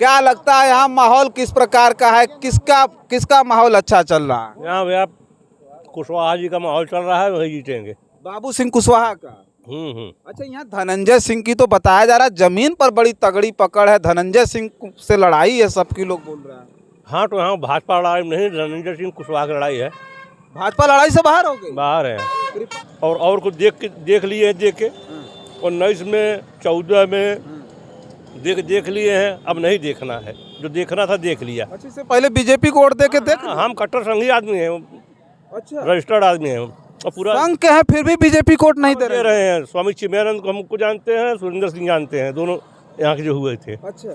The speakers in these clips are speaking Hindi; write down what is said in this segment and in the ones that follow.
क्या लगता है यहाँ माहौल किस प्रकार का है, किसका किसका माहौल अच्छा चल रहा है? यहाँ भैया कुशवाहा जी का माहौल चल रहा है, वही जीतेंगे। बाबू सिंह कुशवाहा का। हम्म। अच्छा, यहाँ धनंजय सिंह की तो बताया जा रहा है जमीन पर बड़ी तगड़ी पकड़ है, धनंजय सिंह से लड़ाई है, सबकी लोग बोल रहे हैं। हाँ, तो यहाँ भाजपा लड़ाई में नहीं, धनंजय सिंह कुशवाहा की लड़ाई है। भाजपा लड़ाई से बाहर हो गई। बाहर है और कुछ देख लिए हैं, देख के 19 में 14 में देख लिए हैं। अब नहीं देखना है, जो देखना था देख लिया। अच्छा, इससे पहले बीजेपी को वोट दे के देख। हम कट्टर संघी आदमी हैं, अच्छा, रजिस्टर्ड आदमी हैं और पूरा संघ के हैं फिर भी बीजेपी को वोट नहीं दे दे रहे हैं। स्वामी चिन्मयानंद को हमको जानते हैं, सुरेंद्र सिंह जानते हैं, दोनों यहाँ के जो हुए थे। अच्छा,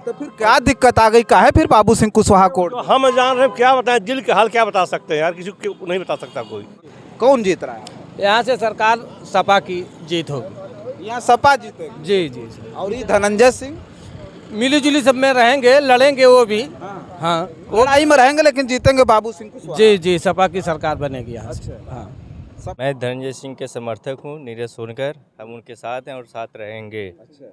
तो फिर क्या दिक्कत आ गई, काहे फिर बाबू सिंह कुशवाहा को तो हम जान रहे हैं, क्या बताएं, दिल के हाल क्या बता सकते हैं यार, किसी को नहीं बता सकता कोई। कौन जीत रहा है? यहाँ से सरकार सपा की जीत होगी। यहाँ सपा जीतेगी। जी जी जी, और ये धनंजय सिंह मिली जुली सब में रहेंगे, लड़ेंगे वो भी। हाँ, लड़ाई में रहेंगे लेकिन जीतेंगे बाबू सिंह कुशवाहा। जी जी, सपा की सरकार बनेगी यहाँ से। अच्छा। हाँ, मैं धनंजय सिंह के समर्थक हूँ, नीरज सोनकर। हम उनके साथ हैं और साथ रहेंगे। अच्छा,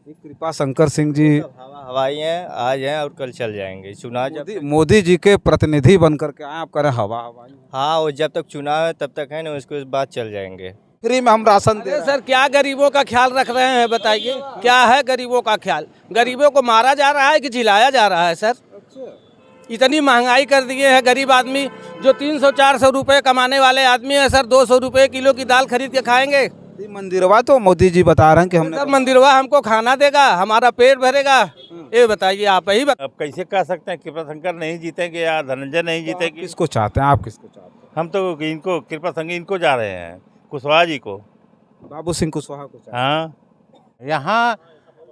ये कृपा शंकर सिंह जी हवाई हैं, आज हैं और कल चल जाएंगे। चुनाव जब मोदी जी के प्रतिनिधि बन करके आए, आप करें हवा हवाई। हाँ, और जब तक चुनाव है तब तक है ना, उसके बाद चल जाएंगे। फ्री में हम राशन दे अरे सर, क्या गरीबों का ख्याल रख रहे हैं बताइए? क्या है गरीबों का ख्याल? गरीबों को मारा जा रहा है कि जिलाया जा रहा है सर? इतनी महंगाई कर दिए है, गरीब आदमी जो 300-400 रुपए कमाने वाले आदमी है सर, 200 रुपए किलो की दाल खरीद के खाएंगे। मंदिरवा तो मोदी जी बता रहे हैं कि हमने सर मंदिरवा हमको खाना देगा, हमारा पेट भरेगा? ये बताइए, आप ही अब कैसे कह सकते हैं कृपा शंकर नहीं जीतेंगे या धनंजय नहीं जीतेगी? किसको चाहते हैं आप, किसको चाहते हैं? हम तो इनको कृपा शंकर इनको जा रहे हैं, कुशवाहा जी को। बाबू सिंह कुशवाहा को चाहते हैं। हाँ, यहाँ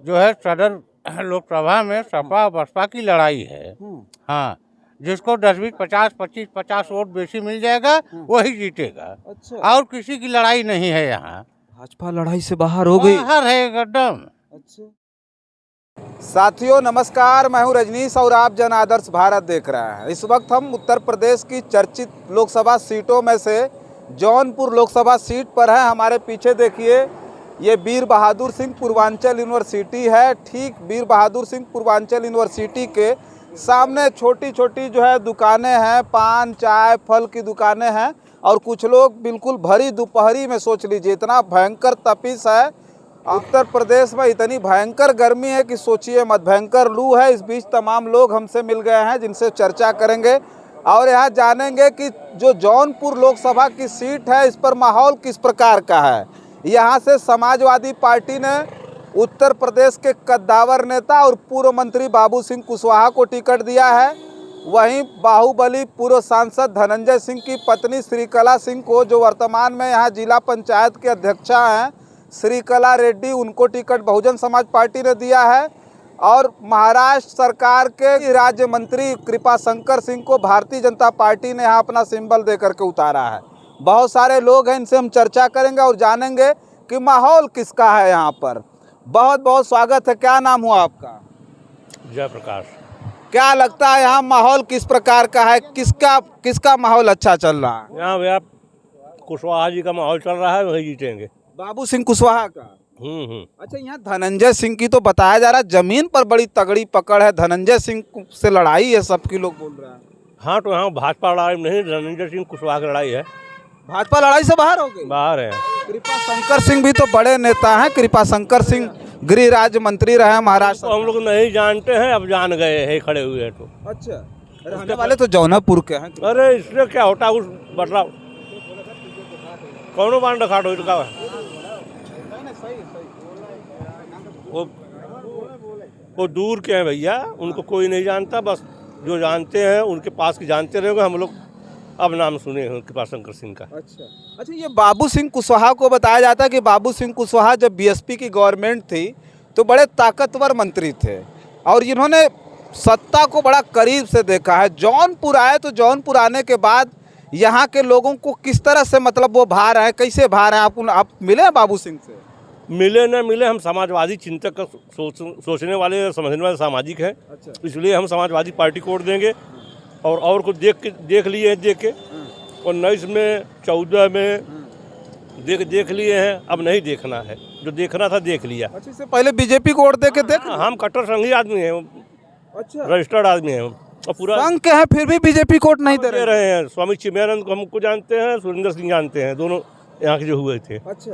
जो है सदर लोकसभा में सपा बसपा की लड़ाई है। हाँ, जिसको 10-20, 50-25, 50 वोट बेसी मिल जाएगा वही जीतेगा। अच्छा, और किसी की लड़ाई नहीं है यहाँ। भाजपा लड़ाई से बाहर हो गई। बाहर है एकदम। अच्छा, साथियों नमस्कार, मैं हूं रजनीश और आप जन आदर्श भारत देख रहे हैं। इस वक्त हम उत्तर प्रदेश की चर्चित लोकसभा सीटों में से जौनपुर लोकसभा सीट पर है। हमारे पीछे देखिए, ये वीर बहादुर सिंह पूर्वांचल यूनिवर्सिटी है। ठीक वीर बहादुर सिंह पूर्वांचल यूनिवर्सिटी के सामने छोटी छोटी जो है दुकानें हैं, पान चाय फल की दुकानें हैं। और कुछ लोग बिल्कुल भरी दोपहरी में, सोच लीजिए इतना भयंकर तपिश है उत्तर प्रदेश में, इतनी भयंकर गर्मी है कि सोचिए मत, भयंकर लू है। इस बीच तमाम लोग हमसे मिल गए हैं जिनसे चर्चा करेंगे और यहाँ जानेंगे कि जो जौनपुर लोकसभा की सीट है इस पर माहौल किस प्रकार का है। यहाँ से समाजवादी पार्टी ने उत्तर प्रदेश के कद्दावर नेता और पूर्व मंत्री बाबू सिंह कुशवाहा को टिकट दिया है। वहीं बाहुबली पूर्व सांसद धनंजय सिंह की पत्नी श्रीकला सिंह को, जो वर्तमान में यहाँ जिला पंचायत के अध्यक्षा हैं श्रीकला रेड्डी, उनको टिकट बहुजन समाज पार्टी ने दिया है। और महाराष्ट्र सरकार के राज्य मंत्री कृपा शंकर सिंह को भारतीय जनता पार्टी ने यहाँ अपना सिंबल दे करके उतारा है। बहुत सारे लोग हैं, इनसे हम चर्चा करेंगे और जानेंगे कि माहौल किसका है यहाँ पर। बहुत बहुत स्वागत है। क्या नाम हुआ आपका? जयप्रकाश। क्या लगता है यहाँ माहौल किस प्रकार का है, किसका किसका माहौल अच्छा चल रहा है? यहाँ भैया कुशवाहा जी का माहौल चल रहा है, वही जीतेंगे। बाबू सिंह कुशवाहा का। हम्म। अच्छा, यहाँ धनंजय सिंह की तो बताया जा रहा है जमीन पर बड़ी तगड़ी पकड़ है, धनंजय सिंह से लड़ाई है, सबकी लोग बोल रहे हैं। हाँ, तो यहाँ भाजपा लड़ाई में नहीं, धनंजय सिंह कुशवाहा की लड़ाई है। भाजपा लड़ाई से बाहर हो गई। बाहर है कृपा शंकर सिंह भी तो बड़े नेता हैं। कृपा शंकर सिंह गृह राज्य मंत्री रहे महाराष्ट्र। तो हम लोग नहीं जानते हैं, अब जान गए हैं खड़े हुए हैं तो। अच्छा, रहने वाले तो जौनपुर के हैं। अरे इससे क्या होता है, उस बदलाव कौनो बांध रखा का वो दूर के हैं भैया, उनको कोई नहीं जानता, बस जो जानते हैं उनके पास की जानते रहोगे। हम लोग अब नाम सुने हैं कृपा शंकर सिंह का। अच्छा, ये बाबू सिंह कुशवाहा को बताया जाता है कि बाबू सिंह कुशवाहा जब बीएसपी की गवर्नमेंट थी तो बड़े ताकतवर मंत्री थे और इन्होंने सत्ता को बड़ा करीब से देखा है। जौनपुर आए तो जौनपुर आने के बाद यहाँ के लोगों को किस तरह से, मतलब वो भा रहे हैं, कैसे भा रहे हैं? आप मिले बाबू सिंह से? मिले न मिले, हम समाजवादी चिंतक, सोचने वाले समझने वाले सामाजिक हैं। अच्छा, इसलिए हम समाजवादी पार्टी को वोट देंगे। और कुछ देख लिए हैं, देख के 19 में 14 में देख लिए हैं, अब नहीं देखना है। जो देखना था देख लिया। अच्छा, इससे पहले बीजेपी को वोट दे के देख। हम कट्टर संघी आदमी हैं, अच्छा, रजिस्टर्ड आदमी हैं और पूरा संघ के हैं फिर भी बीजेपी को वोट नहीं दे दे रहे। रहे हैं। स्वामी चिन्मयानंद को हमको जानते हैं, सुरेंद्र सिंह जानते हैं, दोनों यहाँ के जो हुए थे। अच्छा,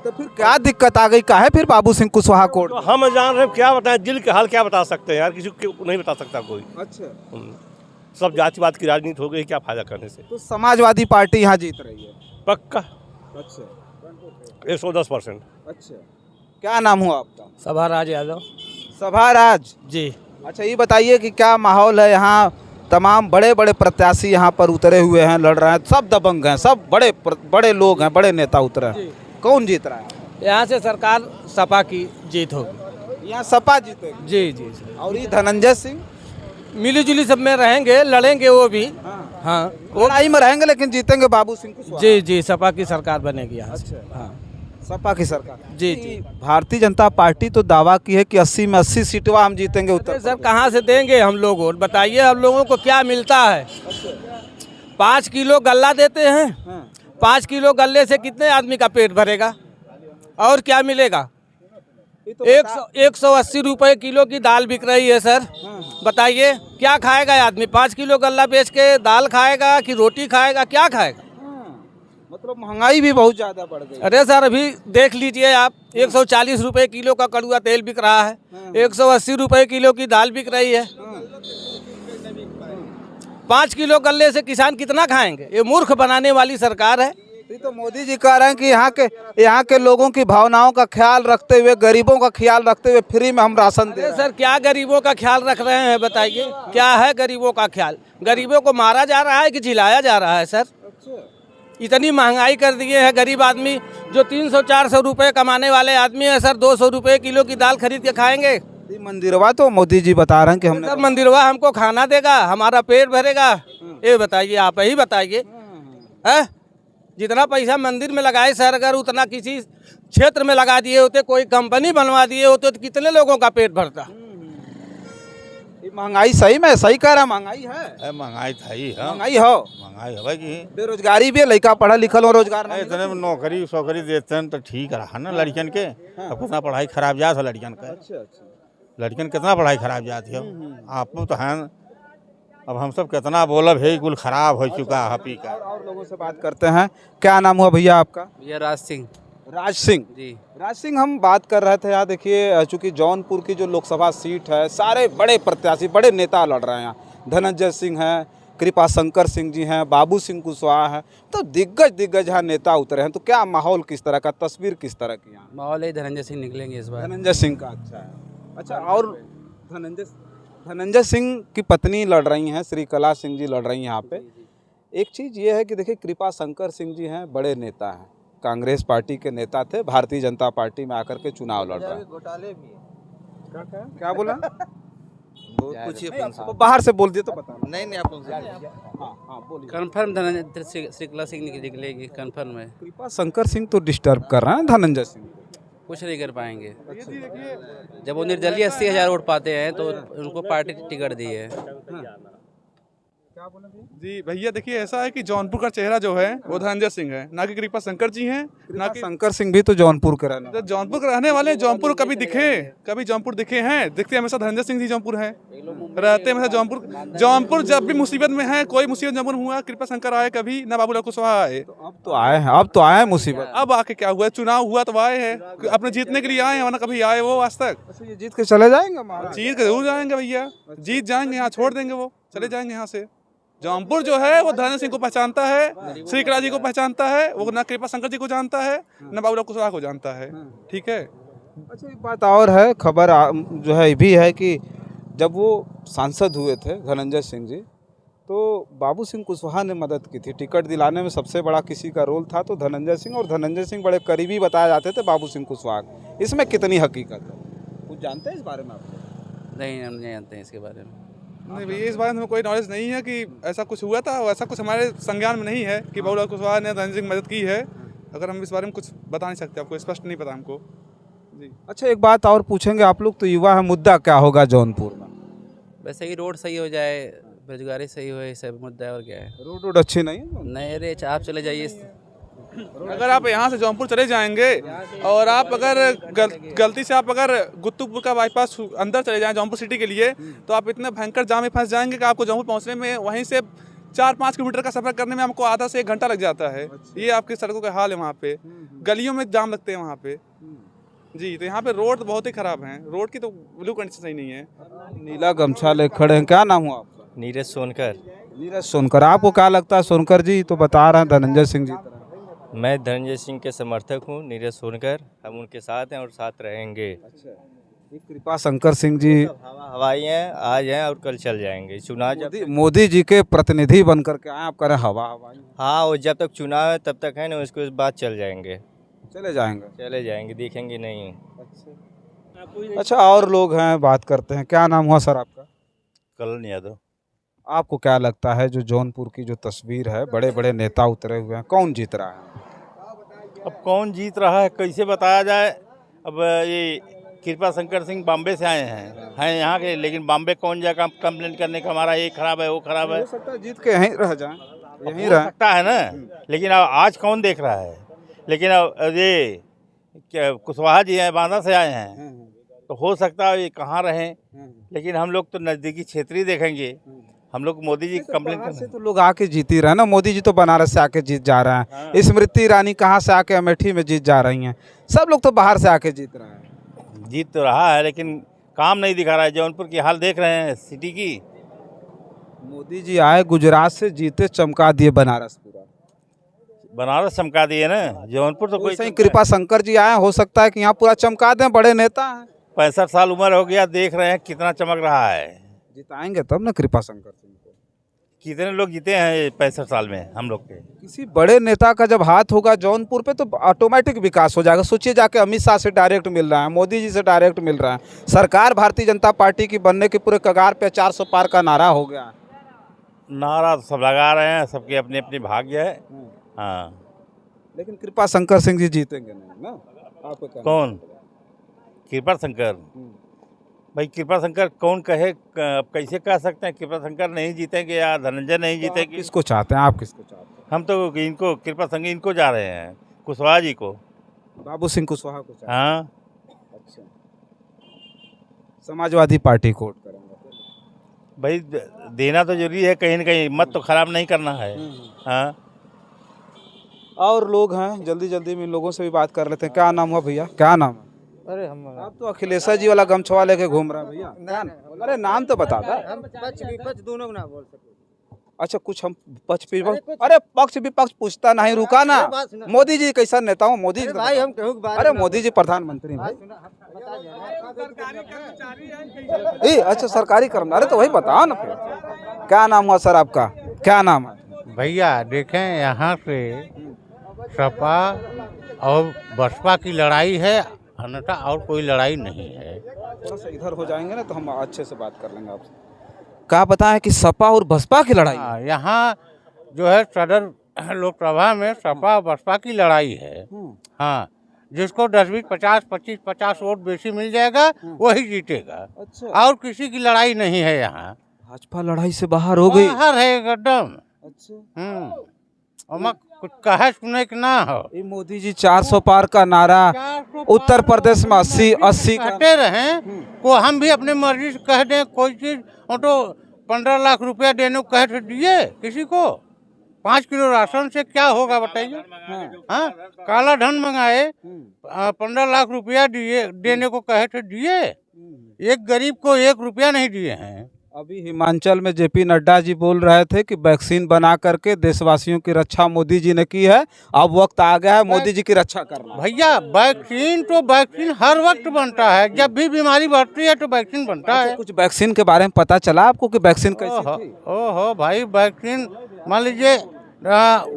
तो फिर क्या दिक्कत आ गई? काहे फिर बाबू सिंह कुशवाहा को तो हम जान रहे हैं, क्या बताएं, दिल के हाल क्या बता सकते हैं यार, किसी को नहीं बता सकता कोई। अच्छा, सब जातिवाद की राजनीति हो गई, क्या फायदा करने से। तो समाजवादी पार्टी यहाँ जीत रही है? पक्का अच्छा 110%। अच्छा, क्या नाम हुआ आपका? सभाराज यादव सभाराज जी। अच्छा, ये बताइए कि क्या माहौल है यहाँ? तमाम बड़े बड़े प्रत्याशी यहाँ पर उतरे हुए हैं, लड़ रहे हैं, सब दबंग हैं, सब बड़े लोग हैं, बड़े नेता उतरे हैं। कौन जीत रहा है? यहाँ से सरकार सपा की जीत होगी। यहाँ सपा जीतेगी। जी जी सर। और ये धनंजय सिंह मिली जुली सब में रहेंगे, लड़ेंगे वो भी। हाँ लड़ाई में रहेंगे लेकिन जीतेंगे बाबू सिंह कुशवाहा। जी जी, सपा की सरकार बनेगी यहाँ से। हाँ सपा की सरकार। जी जी। भारतीय जनता पार्टी तो दावा की है कि 80 में 80 सीटवा हम जीतेंगे उत्तर सर कहाँ से देंगे हम लोग वोट? बताइए हम लोगों को क्या मिलता है? 5 किलो गल्ला देते हैं। 5 किलो गल्ले से कितने आदमी का पेट भरेगा? और क्या मिलेगा? 180 रुपए किलो की दाल बिक रही है सर। बताइए क्या खाएगा आदमी? 5 किलो गल्ला बेच के दाल खाएगा कि रोटी खाएगा? क्या खाएगा? मतलब महंगाई भी बहुत ज्यादा बढ़ गई। अरे सर अभी देख लीजिए आप, 140 रुपए किलो का कड़ुआ तेल बिक रहा है, 180 रुपए किलो की दाल बिक रही है। 5 किलो गल्ले से किसान कितना खाएंगे? ये मूर्ख बनाने वाली सरकार है। तो मोदी जी कह रहे हैं कि यहाँ के लोगों की भावनाओं का ख्याल रखते हुए, गरीबों का ख्याल रखते हुए फ्री में हम राशन दे रहे हैं। सर क्या गरीबों का ख्याल रख रहे हैं? बताइए क्या है गरीबों का ख्याल? गरीबों को मारा जा रहा है कि जिलाया जा रहा है सर? इतनी महंगाई कर दिए है। गरीब आदमी जो 300-400 रुपए कमाने वाले आदमी है सर, 200 रुपए किलो की दाल खरीद के खाएंगे। मंदिरवा तो मोदी जी बता रहे हैं कि हमने सर मंदिरवा हमको खाना देगा, हमारा पेट भरेगा? ये बताइए, आप ही बताइए। है जितना पैसा मंदिर में लगाए सर, अगर उतना किसी क्षेत्र में लगा दिए होते, कोई कंपनी बनवा दिए होते तो कितने लोगों का पेट भरता? महंगाई सही में सही कह रहा, महंगाई है। महंगाई था ही। हाँ महंगाई हो, महंगाई है कि बेरोजगारी भी है, लड़का पढ़ा लिखल हो, रोजगार नहीं। इतने में नौकरी सोकरी देते हैं तो ठीक रहा ना लड़कियन के। अब कितना पढ़ाई खराब जात है लड़कियन का। लड़कियन कितना पढ़ाई खराब जाती है। आप तो हैं, अब हम सब कितना बोलब है, कुल खराब हो चुका है पी का। और लोगों से बात करते हैं। क्या नाम हुआ भैया आपका? भैया राज सिंह राज सिंह जी। राज सिंह, हम बात कर रहे थे यहाँ, देखिए चूंकि जौनपुर की जो लोकसभा सीट है, सारे बड़े प्रत्याशी, बड़े नेता लड़ रहे हैं यहाँ। धनंजय सिंह हैं, कृपा शंकर सिंह जी हैं, बाबू सिंह कुशवाहा हैं, तो दिग्गज यहाँ नेता उतरे हैं। तो क्या माहौल किस तरह का, तस्वीर किस तरह की यहाँ? माहौल ही धनंजय सिंह निकलेंगे इस बार। धनंजय सिंह का अच्छा है। अच्छा, और धनंजय सिंह की पत्नी लड़ रही हैं, श्री कला सिंह जी लड़ रही हैं यहाँ पे। एक चीज़ ये है कि देखिए कृपा शंकर सिंह जी हैं, बड़े नेता हैं, कांग्रेस पार्टी के नेता थे, भारतीय जनता पार्टी में आकर के चुनाव लड़ रहे हैं। घोटाले भी क्या बोला? पूछिए वो बाहर से बोल दिए तो बता। नहीं आप बोलिए। कंफर्म धनंजय श्रीकला सिंह निकलेगी, कंफर्म है। कृपा शंकर सिंह तो डिस्टर्ब कर रहे हैं धनंजय सिंह। कुछ नहीं कर पाएंगे। जब वो निर्दलीय 80,000 वोट पाते हैं तो उनको पार्टी टिकट दी है। जी भैया देखिए, ऐसा है कि जौनपुर का चेहरा जो है वो धनंजय सिंह है, ना कि कृपा शंकर जी हैं, ना कि शंकर सिंह भी तो जौनपुर के रहने वाले। तो जौनपुर के रहने वाले। जौनपुर कभी जौनपुर दिखे हैं? दिखते हमेशा धनंजय सिंह जी जौनपुर हैं, रहते हमेशा जौनपुर जब भी मुसीबत में है, कोई मुसीबत जौनपुर हुआ, कृपा शंकर आए कभी, ना बाबूलाल कुशवाहा आए। अब तो आए हैं मुसीबत। अब आके क्या हुआ? चुनाव हुआ तो आए हैं, अपने जीतने के लिए आए हैं, वरना कभी आए वो आज तक? अच्छा, ये जीत के चले जाएंगे महाराज? जीत के जरूर जाएंगे भैया, जीत जाएंगे, यहाँ छोड़ देंगे, वो चले जाएंगे यहाँ से। जौनपुर जो है वो धनंजय सिंह को पहचानता है, श्रीकला जी को पहचानता है, वो ना कृपा शंकर जी को जानता है, ना बाबूलाल कुशवाहा को जानता है। ठीक है। अच्छा, एक बात और है, खबर जो है ये भी है कि जब वो सांसद हुए थे धनंजय सिंह जी, तो बाबू सिंह कुशवाहा ने मदद की थी, टिकट दिलाने में सबसे बड़ा किसी का रोल था तो धनंजय सिंह, और धनंजय सिंह बड़े करीबी बताए जाते थे बाबू सिंह कुशवाहा। इसमें कितनी हकीकत है, कुछ जानते हैं इस बारे में आप? नहीं, हम नहीं जानते हैं इसके बारे में। नहीं भैया, इस बारे में कोई नॉलेज नहीं है कि ऐसा कुछ हुआ था, ऐसा कुछ हमारे संज्ञान में नहीं है कि बाबूलाल कुशवाहा ने धनंजय सिंह मदद की है। अगर हम इस बारे में कुछ बता नहीं सकते, आपको स्पष्ट नहीं पता हमको जी। अच्छा, एक बात और पूछेंगे, आप लोग तो युवा है, मुद्दा क्या होगा जौनपुर में? वैसे ही रोड सही हो जाए, बेरोजगारी सही हो, सब मुद्दा है, और क्या है। रोड अच्छी नहीं है? नहीं, अरे आप चले जाइए अगर आप यहाँ से जौनपुर चले जाएंगे और आप अगर गलती से आप अगर गुत्तुपुर का बाईपास अंदर चले जाएं जौनपुर सिटी के लिए, तो आप इतने भयंकर जाम में फंस जाएंगे कि आपको जौनपुर पहुँचने में वहीं से 4-5 किलोमीटर का सफर करने में हमको आधा से 1 घंटा लग जाता है। ये आपकी सड़कों का हाल है वहाँ पे, गलियों में जाम लगते हैं वहाँ पे जी। तो यहाँ पे रोड तो बहुत ही खराब हैं, रोड की तो ब्लू कंडीशन सही नहीं है। नीला गमछा ले खड़े हैं, क्या नाम हुआ आपका? नीरज सोनकर। नीरज सोनकर। आपको क्या लगता है सोनकर जी तो बता रहे हैं धनंजय सिंह जी तरह? मैं धनंजय सिंह के समर्थक हूँ, नीरज सोनकर। हम उनके साथ हैं और साथ रहेंगे। ये कृपा शंकर सिंह जी हवाई हैं, आज हैं और कल चल जाएंगे। चुनाव जब मोदी जी के प्रतिनिधि बन करके आए, आप कह रहे हैं हवा हवाई हाँ, और जब तक चुनाव है तब तक है ना, उसके बाद चल जाएंगे। चले जाएंगे। देखेंगे नहीं। अच्छा, और लोग हैं, बात करते हैं। क्या नाम हुआ सर आपका? कल्याण यादव। आपको क्या लगता है जो जौनपुर की जो तस्वीर है, बड़े बड़े नेता उतरे हुए हैं, कौन जीत रहा है? अब कौन जीत रहा है कैसे बताया जाए। अब ये कृपा शंकर सिंह बॉम्बे से आए हैं यहाँ के, लेकिन बॉम्बे कौन जाएगा कंप्लेंट करने का, हमारा ये खराब है वो खराब है। हो सकता है जीत के यहीं रह जाए, यहीं हो रह सकता है ना, लेकिन अब आज कौन देख रहा है। लेकिन अब ये कुशवाहा जी हैं, बांदा से आए हैं, तो हो सकता है ये कहाँ रहें, लेकिन हम लोग तो नज़दीकी क्षेत्र ही देखेंगे। हम लोग मोदी जी कंप्लेंट बाहर कर से तो लोग आके जीत ही रहे हैं ना। मोदी जी तो बनारस से आके जीत जा रहे हैं, स्मृति ईरानी कहाँ से आके अमेठी में जीत जा रही हैं। सब लोग तो बाहर से आके जीत रहे हैं। जीत तो रहा है, लेकिन काम नहीं दिखा रहा है। जौनपुर की हाल देख रहे हैं सिटी की। मोदी जी आए गुजरात से, जीते चमका दिए बनारस पूरा। बनारस चमका दिए ना, जौनपुर तो कोई वैसे ही कृपा शंकर जी आए, हो सकता है कि यहाँ पूरा चमका दें, बड़े नेता हैं। 65 साल उम्र हो गया, देख रहे हैं कितना चमक रहा है। जिताएंगे तब ना कृपा शंकर सिंह को। कितने लोग जीते हैं 65 साल में हम लोग के। किसी बड़े नेता का जब हाथ होगा जौनपुर पे तो ऑटोमेटिक विकास हो जाएगा। सोचिए, जाके अमित शाह से डायरेक्ट मिल रहा है, मोदी जी से डायरेक्ट मिल रहा है। सरकार भारतीय जनता पार्टी की बनने के पूरे कगार पे 400 पार का नारा हो गया। नारा तो सब लगा रहे हैं, सबके अपने अपने भाग्य है। हाँ, लेकिन कृपा शंकर सिंह जी जीतेंगे नहीं ना, आपको क्या? कौन? कृपा शंकर। भाई कृपा शंकर कौन कहे, कैसे कह सकते हैं कृपा शंकर नहीं जीतेंगे या धनंजय नहीं जीतेंगे। किसको चाहते हैं आप? किसको चाहते हैं? हम तो इनको कृपा शंकर इनको जा रहे हैं, कुशवाहा जी को। बाबू सिंह कुशवाहा को चाहते हैं? हाँ, अच्छा, समाजवादी पार्टी को वोट करेंगे? भाई देना तो जरूरी है, कहीं ना कहीं मत तो खराब नहीं करना है। हाँ, और लोग हैं, जल्दी जल्दी में इन लोगों से भी बात कर लेते हैं। क्या नाम हुआ भैया? क्या नाम है? अरे हम आप तो अखिलेश जी वाला गमछवा लेके घूम रहे हैं भैया। अरे नाम तो बता दो। पक्ष दोनों को ना बोल सकते। अच्छा, कुछ हम पक्ष विपक्ष, अरे पक्ष विपक्ष पूछता नहीं, रुका ना। मोदी जी कैसा नेता हो? मोदी जी भाई हम कहूँ अरे मोदी जी प्रधानमंत्री भाई। अच्छा, सरकारी कर्मचारी। अरे तो वही बताओ ना फिर। क्या नाम हुआ सर आपका? क्या नाम है? भैया देखें, यहाँ से सपा और बसपा की लड़ाई है, अन्यथा और कोई लड़ाई नहीं है। थोड़ा सा इधर हो जाएंगे ना तो हम अच्छे से बात कर लेंगे आपसे। क्या बताएं कि सपा और बसपा की लड़ाई? हाँ, यहाँ जो है सदर लोकसभा में सपा और बसपा की लड़ाई है। हाँ, जिसको 10-20, 50, 25, 50 वोट बेसी मिल जाएगा वही जीतेगा। अच्छा, और किसी की लड़ाई नहीं है यहाँ। भाजपा लड़ाई से बाहर हो गई। बाहर है एकदम। अच्छा, और कुछ कहे सुने कि ना हो। ये मोदी जी 400 पार का नारा, 400 उत्तर प्रदेश में 80 का। कहते रहे को हम भी अपने मर्जी से कह दें कोई चीज, और तो 15 लाख रुपया देने को कहे थे, दिए किसी को? 5 किलो राशन से क्या होगा बताइए? हाँ, काला धन मंगाए, 15 लाख रुपया दिए, देने को कहे थे, दिए? एक गरीब को 1 रुपया नहीं दिए हैं। अभी हिमाचल में जेपी नड्डा जी बोल रहे थे कि वैक्सीन बना करके देशवासियों की रक्षा मोदी जी ने की है। अब वक्त आ गया है मोदी जी की रक्षा करना। भैया वैक्सीन हर वक्त बनता है, जब भी बीमारी बढ़ती है तो वैक्सीन बनता है। कुछ वैक्सीन के बारे में पता चला आपको कि वैक्सीन कैसी थी? ओहो भाई, वैक्सीन मान लीजिए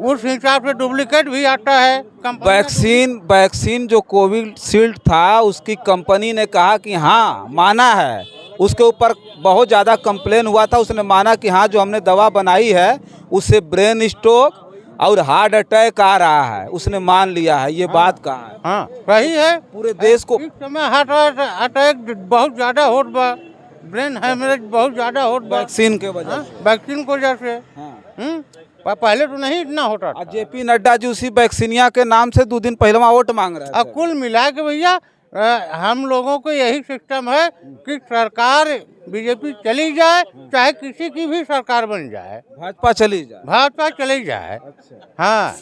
उस हिसाब से डुप्लीकेट भी आता है। वैक्सीन जो कोविशील्ड था, उसकी कंपनी ने कहा कि हाँ माना है। उसके ऊपर बहुत ज़्यादा कंप्लेन हुआ था, उसने माना कि हाँ जो हमने दवा बनाई है उससे ब्रेन स्ट्रोक और हार्ट अटैक आ रहा है, उसने मान लिया है। ये बात कहा है। हाँ, सही है। पूरे देश को इस समय हार्ट अटैक बहुत ज़्यादा होत बा, ब्रेन हेमरेज बहुत ज़्यादा होत बा, वैक्सीन के वजह से। वैक्सीन की वजह से। पहले तो नहीं इतना होता था। जेपी नड्डा जी उसी वैक्सीनिया के नाम से 2 दिन पहले वहाँ वोट मांग रहे अब थे। कुल मिला के भैया हम लोगों को यही सिस्टम है कि सरकार बीजेपी चली जाए, चाहे किसी की भी सरकार बन जाए, भाजपा चली जाए। भाजपा चली जाए। हाँ,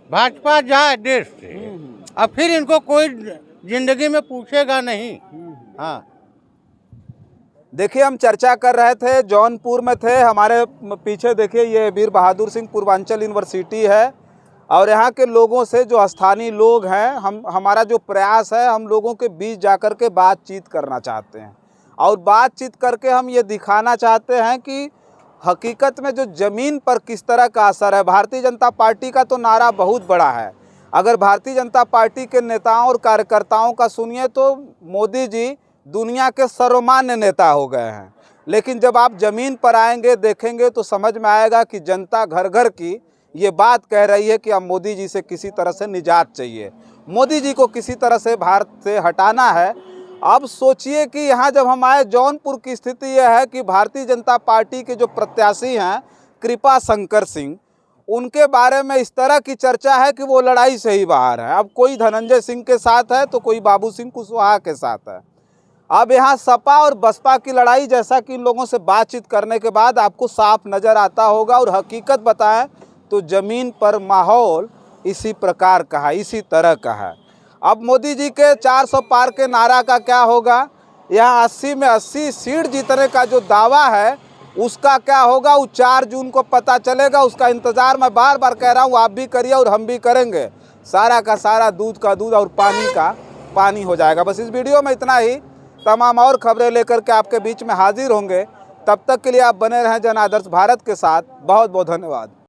भाजपा जाए देश से, अब फिर इनको कोई जिंदगी में पूछेगा नहीं। हाँ, देखिए हम चर्चा कर रहे थे, जौनपुर में थे, हमारे पीछे देखिए ये वीर बहादुर सिंह पूर्वांचल यूनिवर्सिटी है और यहाँ के लोगों से जो स्थानीय लोग हैं, हमारा जो प्रयास है, हम लोगों के बीच जाकर के बातचीत करना चाहते हैं और बातचीत करके हम ये दिखाना चाहते हैं कि हकीकत में जो ज़मीन पर किस तरह का असर है। भारतीय जनता पार्टी का तो नारा बहुत बड़ा है, अगर भारतीय जनता पार्टी के नेताओं और कार्यकर्ताओं का सुनिए तो मोदी जी दुनिया के सर्वमान्य नेता हो गए हैं, लेकिन जब आप ज़मीन पर आएंगे देखेंगे तो समझ में आएगा कि जनता घर घर की ये बात कह रही है कि अब मोदी जी से किसी तरह से निजात चाहिए, मोदी जी को किसी तरह से भारत से हटाना है। अब सोचिए कि यहाँ जब हम आए, जौनपुर की स्थिति यह है कि भारतीय जनता पार्टी के जो प्रत्याशी हैं कृपा शंकर सिंह, उनके बारे में इस तरह की चर्चा है कि वो लड़ाई से ही बाहर है। अब कोई धनंजय सिंह के साथ है तो कोई बाबू सिंह कुशवाहा के साथ है। अब यहाँ सपा और बसपा की लड़ाई, जैसा कि इन लोगों से बातचीत करने के बाद आपको साफ नज़र आता होगा। और हकीकत बताएं तो ज़मीन पर माहौल इसी प्रकार का है, इसी तरह का है। अब मोदी जी के 400 पार के नारा का क्या होगा, यहाँ 80 में 80 सीट जीतने का जो दावा है उसका क्या होगा, वो 4 जून को पता चलेगा। उसका इंतज़ार मैं बार बार कह रहा हूँ, आप भी करिए और हम भी करेंगे। सारा का सारा दूध का दूध और पानी का पानी हो जाएगा। बस इस वीडियो में इतना ही, तमाम और खबरें लेकर के आपके बीच में हाजिर होंगे। तब तक के लिए आप बने रहें जन आदर्श भारत के साथ। बहुत बहुत धन्यवाद।